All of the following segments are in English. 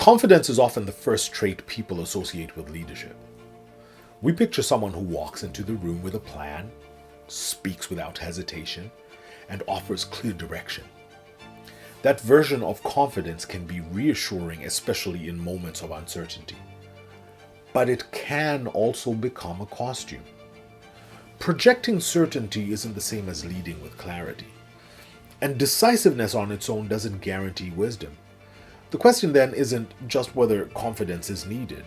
Confidence is often the first trait people associate with leadership. We picture someone who walks into the room with a plan, speaks without hesitation, and offers clear direction. That version of confidence can be reassuring, especially in moments of uncertainty. But it can also become a costume. Projecting certainty isn't the same as leading with clarity. And decisiveness on its own doesn't guarantee wisdom. The question then isn't just whether confidence is needed.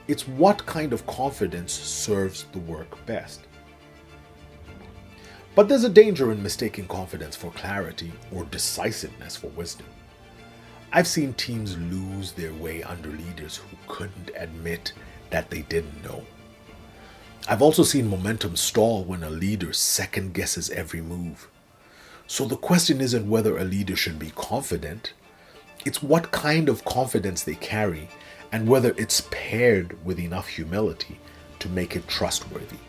It's what kind of confidence serves the work best. But there's a danger in mistaking confidence for clarity or decisiveness for wisdom. I've seen teams lose their way under leaders who couldn't admit that they didn't know. I've also seen momentum stall when a leader second guesses every move. So the question isn't whether a leader should be confident, it's what kind of confidence they carry and whether it's paired with enough humility to make it trustworthy.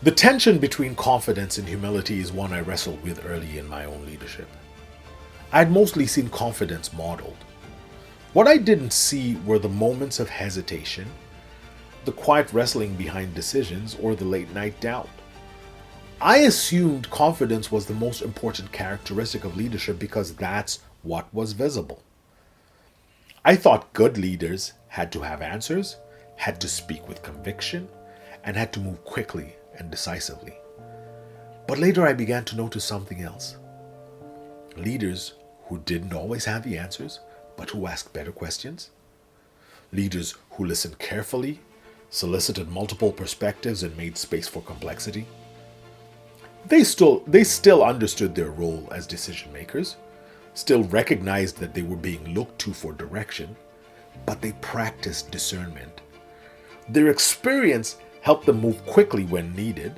The tension between confidence and humility is one I wrestled with early in my own leadership. I'd mostly seen confidence modeled. What I didn't see were the moments of hesitation, the quiet wrestling behind decisions, or the late night doubt. I assumed confidence was the most important characteristic of leadership because that's what was visible. I thought good leaders had to have answers, had to speak with conviction, and had to move quickly and decisively. But later I began to notice something else. Leaders who didn't always have the answers, but who asked better questions. Leaders who listened carefully, solicited multiple perspectives, and made space for complexity. They still understood their role as decision makers, still recognized that they were being looked to for direction, but they practiced discernment. Their experience helped them move quickly when needed,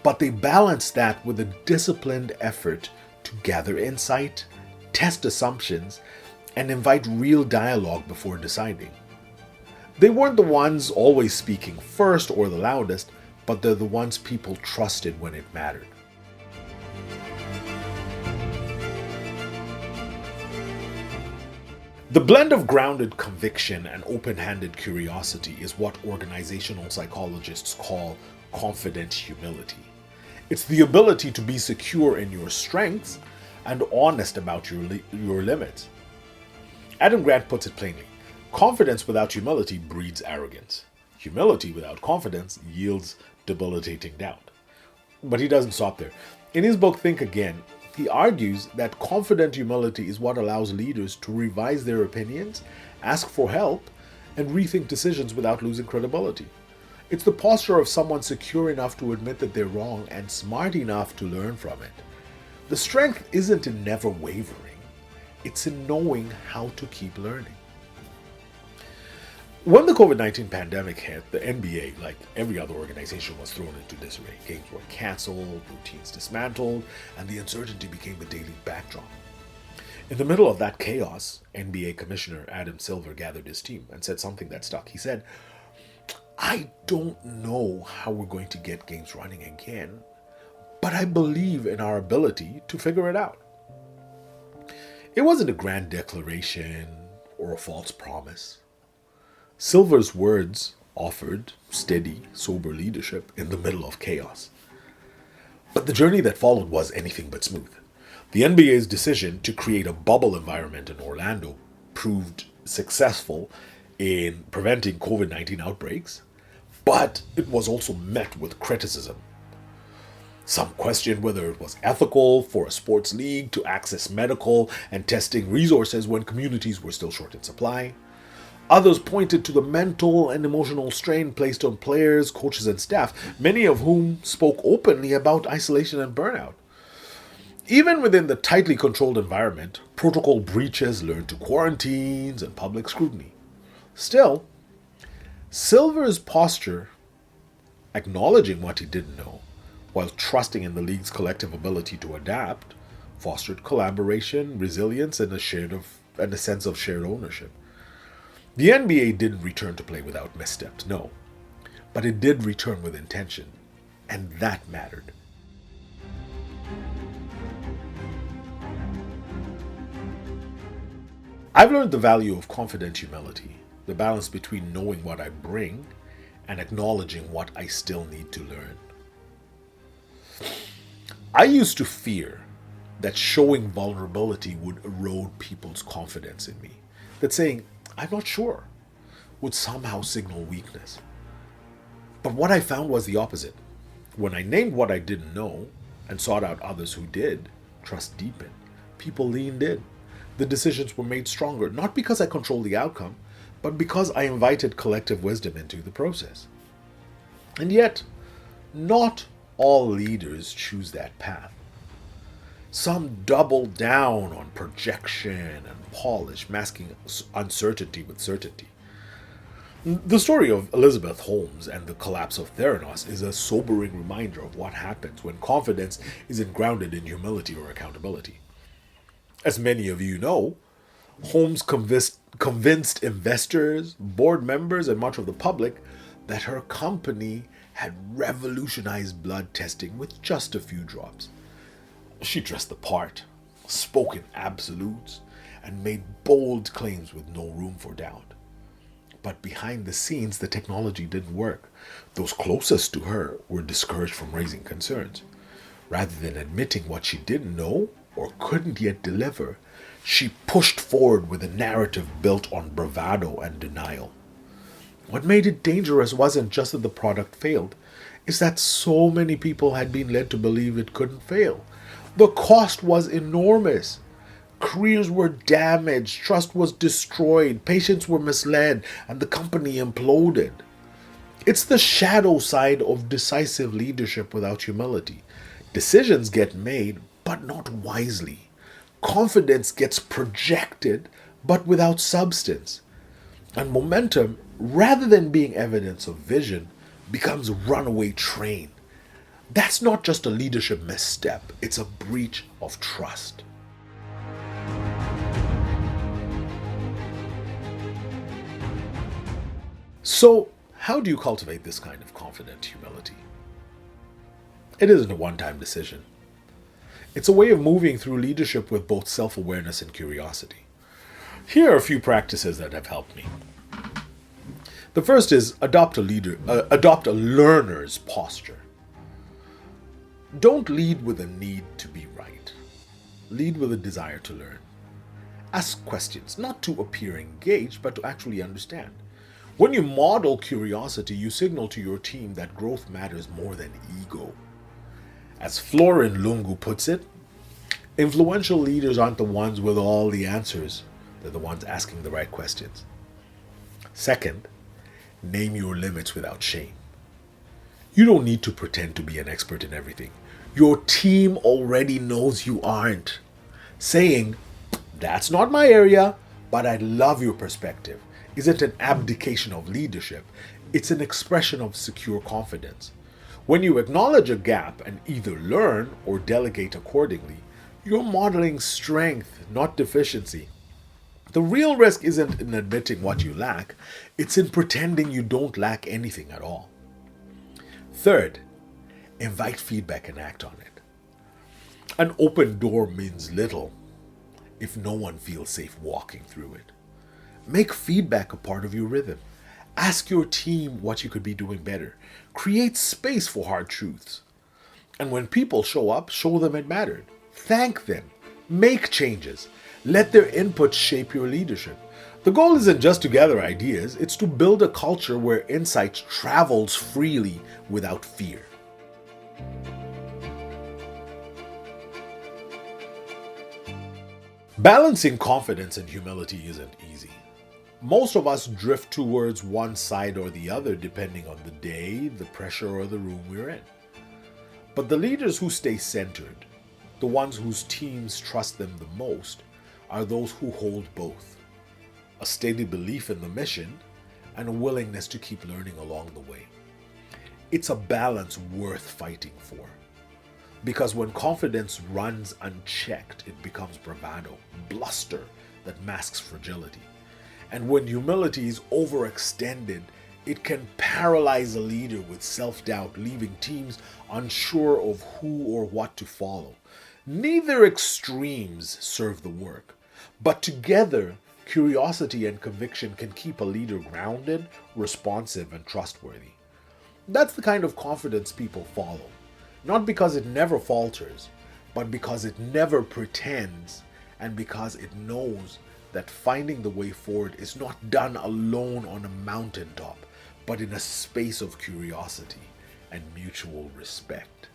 but they balanced that with a disciplined effort to gather insight, test assumptions, and invite real dialogue before deciding. They weren't the ones always speaking first or the loudest, but they're the ones people trusted when it mattered. The blend of grounded conviction and open-handed curiosity is what organizational psychologists call confident humility. It's the ability to be secure in your strengths and honest about your limits. Adam Grant puts it plainly, confidence without humility breeds arrogance. Humility without confidence yields debilitating doubt. But he doesn't stop there. In his book, Think Again, he argues that confident humility is what allows leaders to revise their opinions, ask for help, and rethink decisions without losing credibility. It's the posture of someone secure enough to admit that they're wrong and smart enough to learn from it. The strength isn't in never wavering, it's in knowing how to keep learning. When the COVID-19 pandemic hit, the NBA, like every other organization, was thrown into disarray. Games were canceled, routines dismantled, and the uncertainty became the daily backdrop. In the middle of that chaos, NBA Commissioner Adam Silver gathered his team and said something that stuck. He said, "I don't know how we're going to get games running again, but I believe in our ability to figure it out." It wasn't a grand declaration or a false promise. Silver's words offered steady, sober leadership in the middle of chaos. But the journey that followed was anything but smooth. The NBA's decision to create a bubble environment in Orlando proved successful in preventing COVID-19 outbreaks, but it was also met with criticism. Some questioned whether it was ethical for a sports league to access medical and testing resources when communities were still short in supply. Others pointed to the mental and emotional strain placed on players, coaches, and staff, many of whom spoke openly about isolation and burnout. Even within the tightly controlled environment, protocol breaches led to quarantines and public scrutiny. Still, Silver's posture, acknowledging what he didn't know, while trusting in the league's collective ability to adapt, fostered collaboration, resilience, and a sense of shared ownership. The NBA didn't return to play without missteps, no. But it did return with intention, and that mattered. I've learned the value of confident humility, the balance between knowing what I bring and acknowledging what I still need to learn. I used to fear that showing vulnerability would erode people's confidence in me, that saying, I'm not sure, would somehow signal weakness. But what I found was the opposite. When I named what I didn't know and sought out others who did, trust deepened. People leaned in. The decisions were made stronger, not because I controlled the outcome, but because I invited collective wisdom into the process. And yet, not all leaders choose that path. Some double down on projection and polish, masking uncertainty with certainty. The story of Elizabeth Holmes and the collapse of Theranos is a sobering reminder of what happens when confidence isn't grounded in humility or accountability. As many of you know, Holmes convinced investors, board members, and much of the public that her company had revolutionized blood testing with just a few drops. She dressed the part, spoke in absolutes, and made bold claims with no room for doubt. But behind the scenes, the technology didn't work. Those closest to her were discouraged from raising concerns. Rather than admitting what she didn't know or couldn't yet deliver, she pushed forward with a narrative built on bravado and denial. What made it dangerous wasn't just that the product failed, it's that so many people had been led to believe it couldn't fail. The cost was enormous. Careers were damaged, trust was destroyed, patients were misled, and the company imploded. It's the shadow side of decisive leadership without humility. Decisions get made, but not wisely. Confidence gets projected, but without substance. And momentum, rather than being evidence of vision, becomes a runaway train. That's not just a leadership misstep, it's a breach of trust. So, how do you cultivate this kind of confident humility? It isn't a one-time decision. It's a way of moving through leadership with both self-awareness and curiosity. Here are a few practices that have helped me. The first is adopt a learner's posture. Don't lead with a need to be right. Lead with a desire to learn. Ask questions, not to appear engaged, but to actually understand. When you model curiosity, you signal to your team that growth matters more than ego. As Florin Lungu puts it, influential leaders aren't the ones with all the answers. They're the ones asking the right questions. Second, name your limits without shame. You don't need to pretend to be an expert in everything. Your team already knows you aren't. Saying, that's not my area, but I love your perspective, isn't an abdication of leadership. It's an expression of secure confidence. When you acknowledge a gap and either learn or delegate accordingly, you're modeling strength, not deficiency. The real risk isn't in admitting what you lack, it's in pretending you don't lack anything at all. Third, invite feedback and act on it. An open door means little if no one feels safe walking through it. Make feedback a part of your rhythm. Ask your team what you could be doing better. Create space for hard truths. And when people show up, show them it mattered. Thank them. Make changes. Let their input shape your leadership. The goal isn't just to gather ideas, it's to build a culture where insight travels freely without fear. Balancing confidence and humility isn't easy. Most of us drift towards one side or the other depending on the day, the pressure, or the room we're in. But the leaders who stay centered, the ones whose teams trust them the most, are those who hold both. A steady belief in the mission and a willingness to keep learning along the way. It's a balance worth fighting for. Because when confidence runs unchecked, it becomes bravado, bluster that masks fragility. And when humility is overextended, it can paralyze a leader with self-doubt, leaving teams unsure of who or what to follow. Neither extremes serve the work, but together Curiosity and conviction can keep a leader grounded, responsive, and trustworthy. That's the kind of confidence people follow, not because it never falters, but because it never pretends, and because it knows that finding the way forward is not done alone on a mountaintop, but in a space of curiosity and mutual respect.